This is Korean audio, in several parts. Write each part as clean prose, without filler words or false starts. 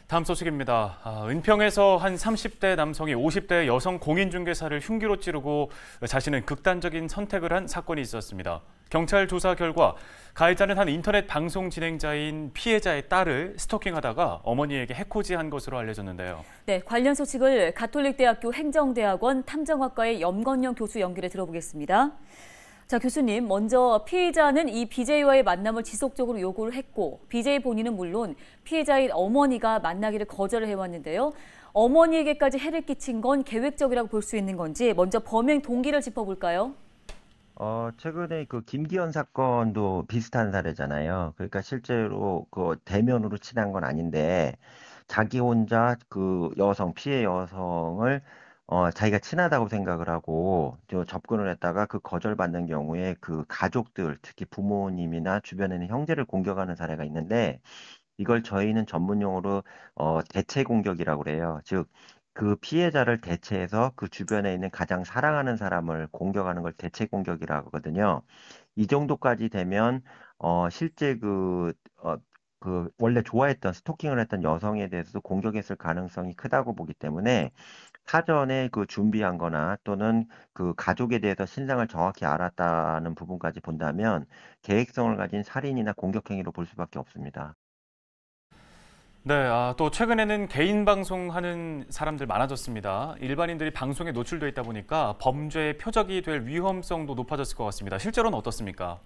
다음 소식입니다. 은평에서 한 30대 남성이 50대 여성 공인중개사를 흉기로 찌르고 자신은 극단적인 선택을 한 사건이 있었습니다. 경찰 조사 결과 가해자는 한 인터넷 방송 진행자인 피해자의 딸을 스토킹하다가 어머니에게 해코지한 것으로 알려졌는데요. 네, 관련 소식을 가톨릭대학교 행정대학원 탐정학과의 염건영 교수 연결해 들어보겠습니다. 자, 교수님, 먼저 피해자는 이 BJ와의 만남을 지속적으로 요구를 했고 BJ 본인은 물론 피해자인 어머니가 만나기를 거절을 해왔는데요. 어머니에게까지 해를 끼친 건 계획적이라고 볼 수 있는 건지 먼저 범행 동기를 짚어볼까요? 최근에 그 김기현 사건도 비슷한 사례잖아요. 그러니까 실제로 그 대면으로 친한 건 아닌데 자기 혼자 그 피해 여성을 자기가 친하다고 생각을 하고 접근을 했다가 그 거절받는 경우에 그 가족들, 특히 부모님이나 주변에 있는 형제를 공격하는 사례가 있는데 이걸 저희는 전문 용어로 대체 공격이라고 그래요. 즉, 그 피해자를 대체해서 그 주변에 있는 가장 사랑하는 사람을 공격하는 걸 대체 공격이라고 하거든요. 이 정도까지 되면 실제 그 원래 좋아했던 스토킹을 했던 여성에 대해서도 공격했을 가능성이 크다고 보기 때문에 사전에 그 준비한 거나 또는 그 가족에 대해서 신상을 정확히 알았다는 부분까지 본다면 계획성을 가진 살인이나 공격 행위로 볼 수밖에 없습니다. 네, 또 최근에는 개인 방송하는 사람들 많아졌습니다. 일반인들이 방송에 노출돼 있다 보니까 범죄의 표적이 될 위험성도 높아졌을 것 같습니다. 실제로는 어떻습니까?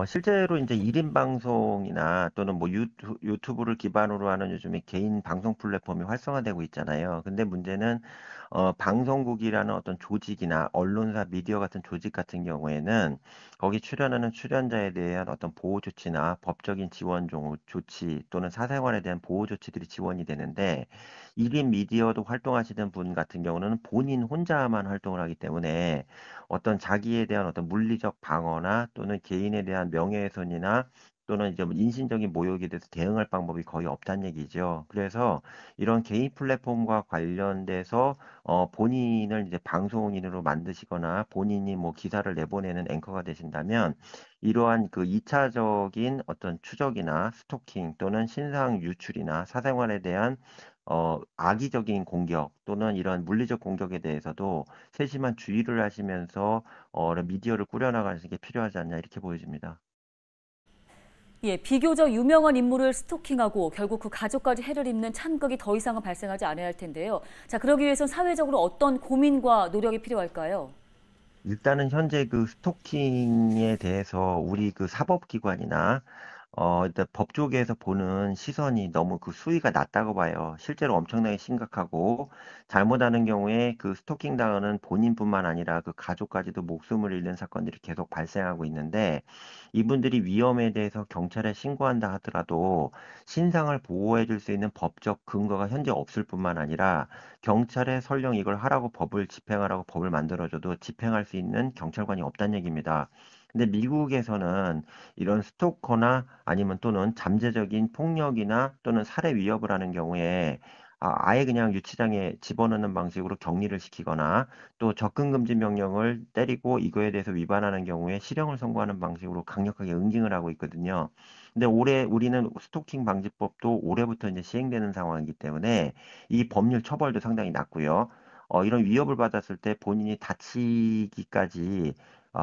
실제로 이제 1인 방송이나 또는 뭐 유튜브를 기반으로 하는 요즘에 개인 방송 플랫폼이 활성화되고 있잖아요. 근데 문제는 방송국이라는 어떤 조직이나 언론사, 미디어 같은 조직 같은 경우에는 거기 출연하는 출연자에 대한 어떤 보호 조치나 법적인 지원 조치 또는 사생활에 대한 보호 조치들이 지원이 되는데 1인 미디어도 활동하시는 분 같은 경우는 본인 혼자만 활동을 하기 때문에 어떤 자기에 대한 어떤 물리적 방어나 또는 개인에 대한 명예훼손이나 또는 이제 뭐 인신적인 모욕에 대해서 대응할 방법이 거의 없다는 얘기죠. 그래서 이런 개인 플랫폼과 관련돼서 본인을 이제 방송인으로 만드시거나 본인이 뭐 기사를 내보내는 앵커가 되신다면 이러한 그 2차적인 어떤 추적이나 스토킹 또는 신상 유출이나 사생활에 대한 악의적인 공격 또는 이런 물리적 공격에 대해서도 세심한 주의를 하시면서 이런 미디어를 꾸려나가는 게 필요하지 않냐 이렇게 보여집니다. 예, 비교적 유명한 인물을 스토킹하고 결국 그 가족까지 해를 입는 참극이 더 이상은 발생하지 않아야 할 텐데요. 자, 그러기 위해선 사회적으로 어떤 고민과 노력이 필요할까요? 일단은 현재 그 스토킹에 대해서 우리 그 사법기관이나 일단 법조계에서 보는 시선이 너무 그 수위가 낮다고 봐요. 실제로 엄청나게 심각하고 잘못하는 경우에 그 스토킹 당하는 본인뿐만 아니라 그 가족까지도 목숨을 잃는 사건들이 계속 발생하고 있는데 이분들이 위험에 대해서 경찰에 신고한다 하더라도 신상을 보호해 줄 수 있는 법적 근거가 현재 없을 뿐만 아니라 경찰에 설령 이걸 하라고 법을 집행하라고 법을 만들어줘도 집행할 수 있는 경찰관이 없다는 얘기입니다. 근데 미국에서는 이런 스토커나 아니면 또는 잠재적인 폭력이나 또는 살해 위협을 하는 경우에 아예 그냥 유치장에 집어넣는 방식으로 격리를 시키거나 또 접근 금지 명령을 때리고 이거에 대해서 위반하는 경우에 실형을 선고하는 방식으로 강력하게 응징을 하고 있거든요. 근데 올해 우리는 스토킹 방지법도 올해부터 이제 시행되는 상황이기 때문에 이 법률 처벌도 상당히 낮고요. 이런 위협을 받았을 때 본인이 다치기까지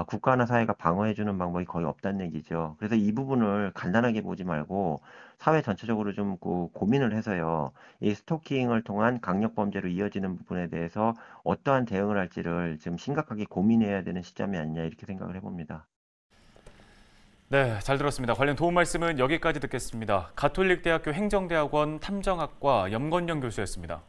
국가나 사회가 방어해주는 방법이 거의 없다는 얘기죠. 그래서 이 부분을 간단하게 보지 말고 사회 전체적으로 좀 고민을 해서요. 이 스토킹을 통한 강력범죄로 이어지는 부분에 대해서 어떠한 대응을 할지를 지금 심각하게 고민해야 되는 시점이 아니냐 이렇게 생각을 해봅니다. 네, 잘 들었습니다. 관련 도움 말씀은 여기까지 듣겠습니다. 가톨릭대학교 행정대학원 탐정학과 염건영 교수였습니다.